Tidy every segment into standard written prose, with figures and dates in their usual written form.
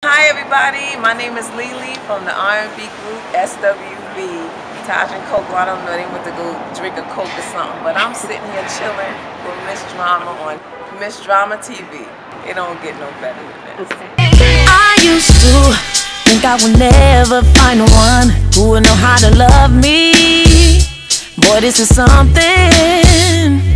Hi everybody, my name is Lelee from the R&B group SWV. Taj and Coke, well, I don't know, they went to go drink a Coke or something, but I'm sitting here chilling with Miss Drama on Miss Drama TV. It don't get no better than this. Okay. I used to think I would never find one who would know how to love me. Boy, this is something.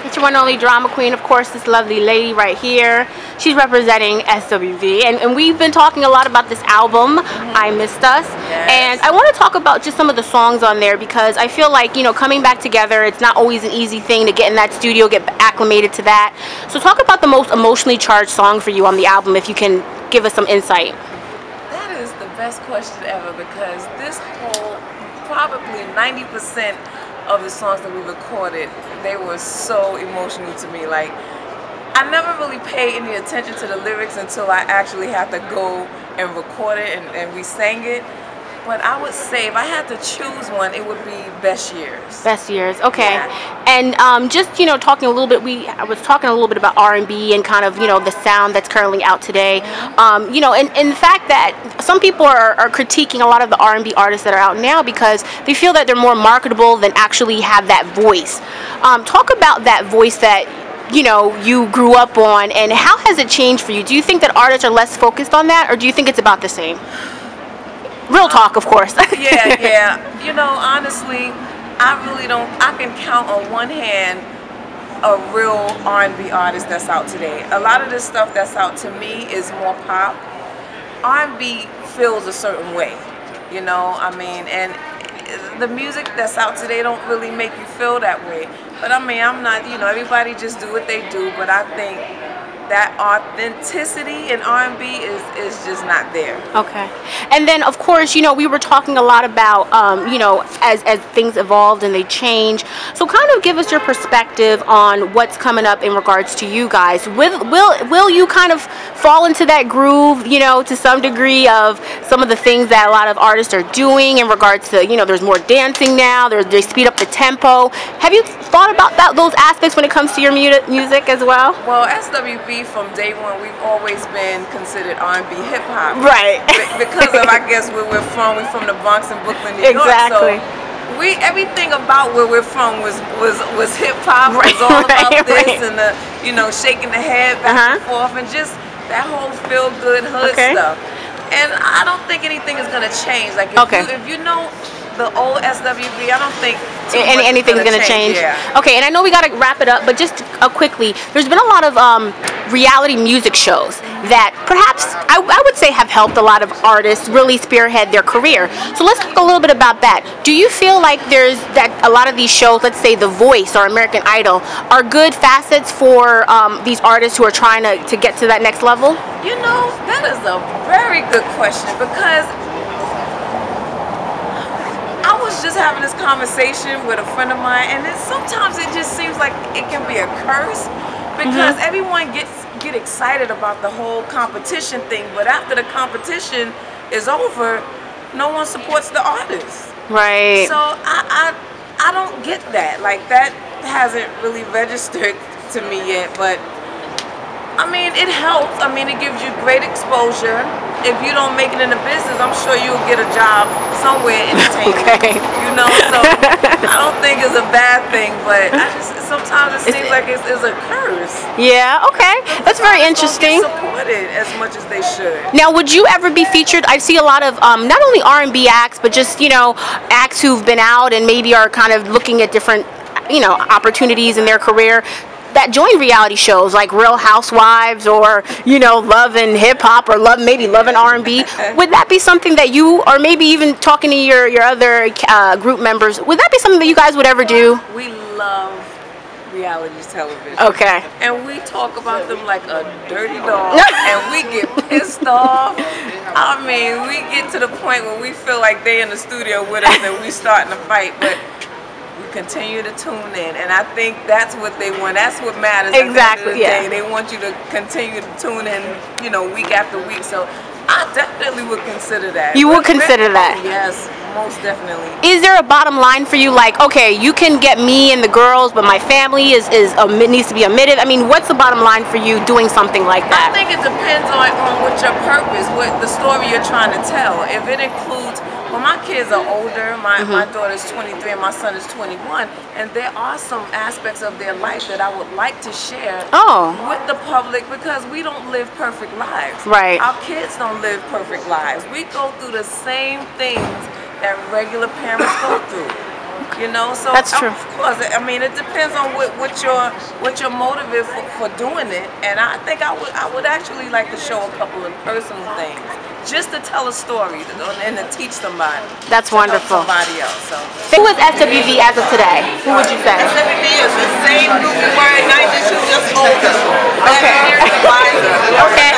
It's your one and only drama queen, of course, this lovely lady right here. She's representing SWV, and we've been talking a lot about this album, I Missed Us. Yes. And I want to talk about just some of the songs on there, because I feel like, you know, coming back together, it's not always an easy thing to get in that studio, get acclimated to that. So talk about the most emotionally charged song for you on the album, if you can give us some insight. That is the best question ever, because this whole, probably 90% of the songs that we recorded, they were so emotional to me. Like, I never really paid any attention to the lyrics until I actually had to go and record it and we sang it. But I would say if I had to choose one, it would be Best Years. Best Years, okay. Yeah. And just, you know, talking a little bit, I was talking a little bit about R&B and kind of, you know, the sound that's currently out today. You know, and the fact that some people are critiquing a lot of the R&B artists that are out now because they feel that they're more marketable than actually have that voice. Talk about that voice that, you know, you grew up on, and how has it changed for you? Do you think that artists are less focused on that, or do you think it's about the same? Real talk, of course. Yeah. You know, honestly, I really don't, I can count on one hand a real R&B artist that's out today. A lot of this stuff that's out to me is more pop. R&B feels a certain way, you know, I mean, and the music that's out today don't really make you feel that way. But I mean, I'm not, you know, everybody just do what they do, but I think that authenticity in R&B is just not there. Okay. And then, of course, you know, we were talking a lot about, you know, as things evolved and they change. So kind of give us your perspective on what's coming up in regards to you guys. Will you kind of fall into that groove, you know, to some degree of some of the things that a lot of artists are doing in regards to, you know, there's more dancing now, they speed up the tempo. Have you thought about those aspects when it comes to your music as well? Well, SWV, from day one, we've always been considered R&B hip hop. Right. Because of, I guess, where we're from. We're from the Bronx and Brooklyn, New York. Exactly. So everything about where we're from was hip hop. Right. It was all about this and the, you know, shaking the head back and forth and just that whole feel good hood stuff. And I don't think anything is gonna change. Like if you know the old SWV, I don't think anything's gonna change. Yeah. Okay, and I know we gotta wrap it up, but just quickly, there's been a lot of reality music shows that perhaps I would say have helped a lot of artists really spearhead their career. So let's talk a little bit about that. Do you feel like there's that a lot of these shows, let's say The Voice or American Idol, are good facets for these artists who are trying to get to that next level? You know, that is a very good question, because I was just having this conversation with a friend of mine, and sometimes it just seems like it can be a curse, because everyone get excited about the whole competition thing, but after the competition is over, no one supports the artist. Right. So I don't get that. Like, that hasn't really registered to me yet, but I mean, it helps. I mean, it gives you great exposure. If you don't make it in the business, I'm sure you'll get a job somewhere in entertainment. You know, so I don't think it's a bad thing, but sometimes it seems like it's a curse. Yeah, okay. That's very interesting. Don't get supported as much as they should. Now, would you ever be featured? I see a lot of not only R&B acts, but just, you know, acts who've been out and maybe are kind of looking at different, you know, opportunities in their career, that join reality shows like Real Housewives or, you know, Love and Hip Hop or maybe Love and R&B. Would that be something that you, or maybe even talking to your other group members, would that be something that you guys would ever do? We love reality television. Okay. And we talk about them like a dirty dog, and we get pissed off. I mean, we get to the point where we feel like they in the studio with us and we starting to fight, but we continue to tune in, and I think that's what they want. That's what matters. Exactly. At the end of the day. They want you to continue to tune in, you know, week after week. So I definitely would consider that. You would consider that? Yes. most definitely. Is there a bottom line for you? Like, okay, you can get me and the girls, but my family needs to be omitted. I mean, what's the bottom line for you doing something like that? I think it depends on what your purpose, what the story you're trying to tell. If it includes, well, my kids are older. My daughter's 23 and my son is 21, and there are some aspects of their life that I would like to share with the public, because we don't live perfect lives. Right. Our kids don't live perfect lives. We go through the same things that regular parents go through. You know, so that's true. Of course, I mean, it depends on what your motive is for doing it. And I think I would actually like to show a couple of personal things, just to tell a story and to teach somebody. That's wonderful. Somebody else. So. Who is SWV as of today? Who would you say? SWV is the same group we were in '92, just older. Okay. Okay.